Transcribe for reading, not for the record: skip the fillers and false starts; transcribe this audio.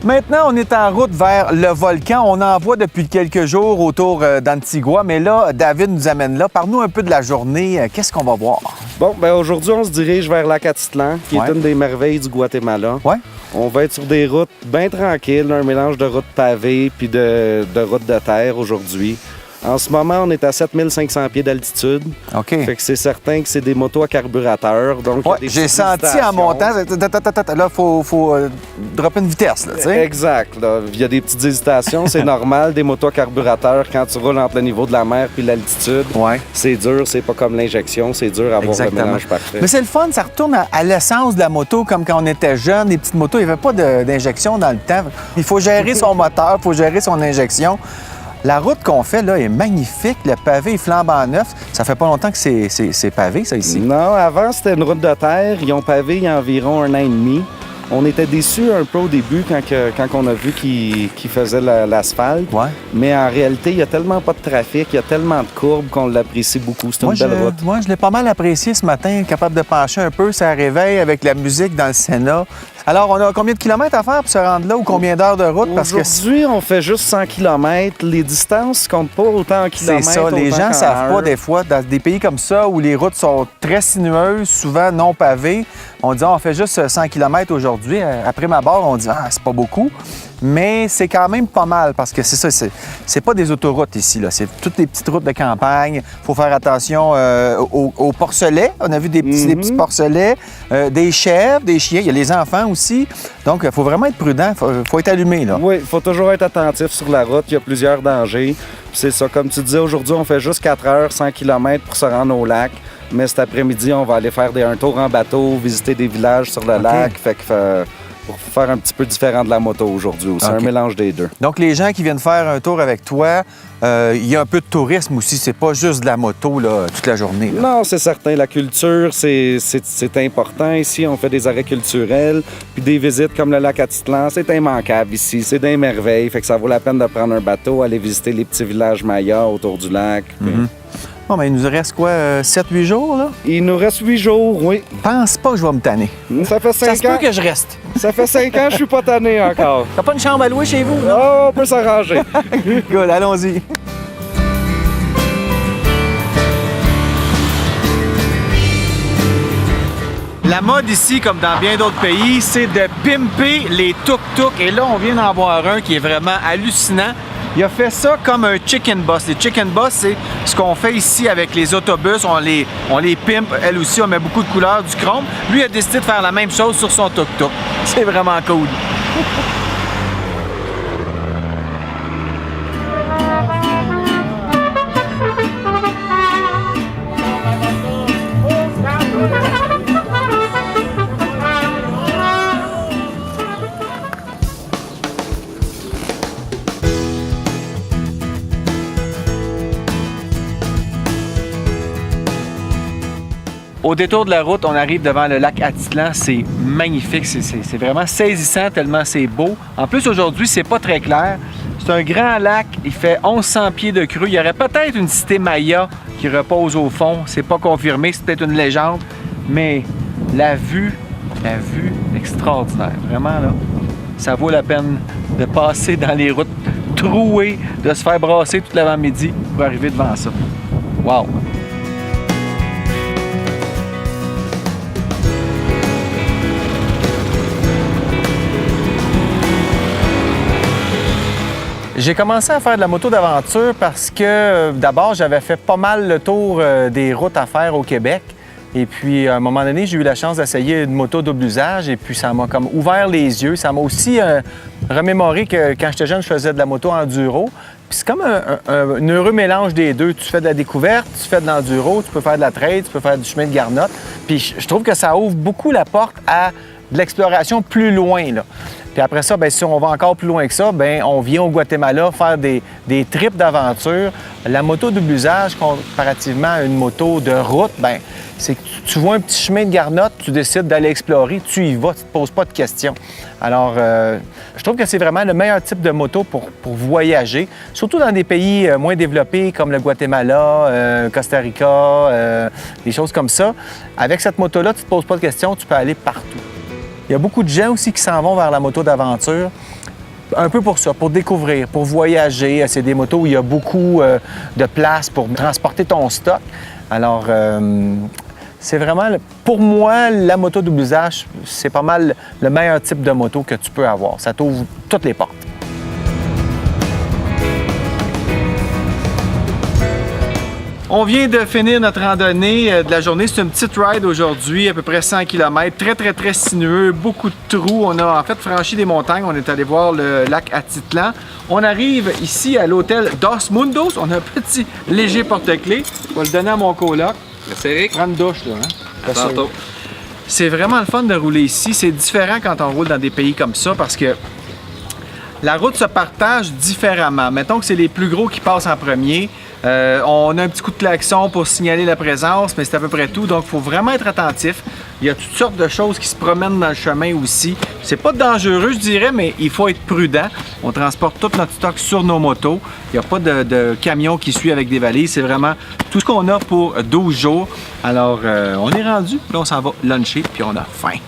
Maintenant, on est en route vers le volcan. On en voit depuis quelques jours autour d'Antigua, mais là, David nous amène là. Parle-nous un peu de la journée. Qu'est-ce qu'on va voir? Bon, bien aujourd'hui, on se dirige vers Lac Atitlan, qui est une des merveilles du Guatemala. Ouais. On va être sur des routes bien tranquilles, un mélange de routes pavées puis de routes de terre aujourd'hui. En ce moment, on est à 7500 pieds d'altitude. OK. Fait que c'est certain que c'est des motos à carburateur. Donc, Ouais, j'ai senti en montant, là, il faut dropper une vitesse, là, tu sais. Exact. Là. Il y a des petites hésitations, c'est normal. Des motos à carburateur, quand tu roules en plein niveau de la mer puis l'altitude, Ouais. c'est dur, c'est pas comme l'injection, c'est dur à avoir Exactement. le mélange parfait. Mais c'est le fun, ça retourne à l'essence de la moto, comme quand on était jeune, les petites motos, il n'y avait pas d'injection dans le temps. Il faut gérer son moteur, il faut gérer son injection. La route qu'on fait, là, est magnifique. Le pavé est flambant neuf. Ça fait pas longtemps que c'est pavé, ça, ici? Non, avant, c'était une route de terre. Ils ont pavé il y a environ 1 an et demi. On était déçus un peu au début quand on a vu qu'ils faisaient l'asphalte. Ouais. Mais en réalité, il y a tellement pas de trafic, il y a tellement de courbes qu'on l'apprécie beaucoup. C'est une belle route. Moi, je l'ai pas mal apprécié ce matin, capable de pencher un peu. Ça réveille avec la musique dans le Sénat. Alors, on a combien de kilomètres à faire pour se rendre là ou combien d'heures de route? Aujourd'hui, on fait juste 100 km. Les distances comptent pas autant en kilomètres. C'est ça. Les gens ne savent pas, des fois, dans des pays comme ça où les routes sont très sinueuses, souvent non pavées, on dit on fait juste 100 km aujourd'hui. Après ma barre, on dit c'est pas beaucoup. Mais c'est quand même pas mal parce que c'est ça, c'est pas des autoroutes ici, là. C'est toutes des petites routes de campagne. Il faut faire attention aux porcelets. On a vu des petits porcelets, des chèvres, des chiens. Il y a les enfants aussi. Donc, il faut vraiment être prudent. Il faut être allumé, là. Oui, il faut toujours être attentif sur la route. Il y a plusieurs dangers. Puis c'est ça, comme tu disais, aujourd'hui, on fait juste 4 heures, 100 km pour se rendre au lac. Mais cet après-midi, on va aller faire un tour en bateau, visiter des villages sur le lac. Fait que pour faire un petit peu différent de la moto aujourd'hui aussi, un mélange des deux. Donc, les gens qui viennent faire un tour avec toi, il y a un peu de tourisme aussi. C'est pas juste de la moto là, toute la journée. Là. Non, c'est certain. La culture, c'est important ici. On fait des arrêts culturels, puis des visites comme le lac Atitlan. C'est immanquable ici. C'est des merveilles. Fait que ça vaut la peine de prendre un bateau, aller visiter les petits villages mayas autour du lac. Bon, ben, il nous reste quoi, 7-8 jours, là? Il nous reste 8 jours, oui. Pense pas que je vais me tanner. Ça fait 5 ans. Ça se peut que je reste. Ça fait 5 ans que je suis pas tanné encore. T'as pas une chambre à louer chez vous, là? Oh, on peut s'arranger. Good, allons-y. La mode ici, comme dans bien d'autres pays, c'est de pimper les tuk-tuk. Et là, on vient d'en voir un qui est vraiment hallucinant. Il a fait ça comme un chicken bus. Les chicken bus, c'est ce qu'on fait ici avec les autobus. On les pimpe. Elle aussi, on met beaucoup de couleurs, du chrome. Lui a décidé de faire la même chose sur son tuk-tuk. C'est vraiment cool. Au détour de la route, on arrive devant le lac Atitlan. C'est magnifique, c'est vraiment saisissant tellement c'est beau. En plus, aujourd'hui, c'est pas très clair. C'est un grand lac, il fait 1100 pieds de creux. Il y aurait peut-être une cité Maya qui repose au fond. C'est pas confirmé, c'est peut-être une légende. Mais la vue extraordinaire. Vraiment, là, ça vaut la peine de passer dans les routes trouées, de se faire brasser tout l'avant-midi pour arriver devant ça. Wow! J'ai commencé à faire de la moto d'aventure parce que, d'abord, j'avais fait pas mal le tour des routes à faire au Québec. Et puis, à un moment donné, j'ai eu la chance d'essayer une moto double usage et puis ça m'a comme ouvert les yeux. Ça m'a aussi remémoré que quand j'étais jeune, je faisais de la moto enduro. Puis c'est comme un heureux mélange des deux. Tu fais de la découverte, tu fais de l'enduro, tu peux faire de la trail, tu peux faire du chemin de garnotte. Puis je trouve que ça ouvre beaucoup la porte à de l'exploration plus loin, là. Puis après ça, bien, si on va encore plus loin que ça, bien, on vient au Guatemala faire des trips d'aventure. La moto double usage, comparativement à une moto de route, bien, c'est que tu vois un petit chemin de garnotte, tu décides d'aller explorer, tu y vas, tu ne te poses pas de questions. Alors, je trouve que c'est vraiment le meilleur type de moto pour voyager, surtout dans des pays moins développés comme le Guatemala, Costa Rica, des choses comme ça. Avec cette moto-là, tu ne te poses pas de questions, tu peux aller partout. Il y a beaucoup de gens aussi qui s'en vont vers la moto d'aventure un peu pour ça, pour découvrir, pour voyager. C'est des motos où il y a beaucoup de place pour transporter ton stock. Alors, c'est vraiment, pour moi, la moto double usage, c'est pas mal le meilleur type de moto que tu peux avoir. Ça t'ouvre toutes les portes. On vient de finir notre randonnée de la journée. C'est une petite ride aujourd'hui, à peu près 100 km. Très sinueux, beaucoup de trous. On a en fait franchi des montagnes. On est allé voir le lac Atitlan. On arrive ici à l'hôtel Dos Mundos. On a un petit léger porte-clés. Je vais le donner à mon coloc. Merci Eric. Prends une douche, là. Hein? À tantôt. C'est vraiment le fun de rouler ici. C'est différent quand on roule dans des pays comme ça parce que la route se partage différemment. Mettons que c'est les plus gros qui passent en premier. On a un petit coup de klaxon pour signaler la présence, mais c'est à peu près tout. Donc, il faut vraiment être attentif. Il y a toutes sortes de choses qui se promènent dans le chemin aussi. C'est pas dangereux, je dirais, mais il faut être prudent. On transporte tout notre stock sur nos motos. Il n'y a pas de camion qui suit avec des valises. C'est vraiment tout ce qu'on a pour 12 jours. Alors, on est rendu. Là, on s'en va luncher, puis on a faim.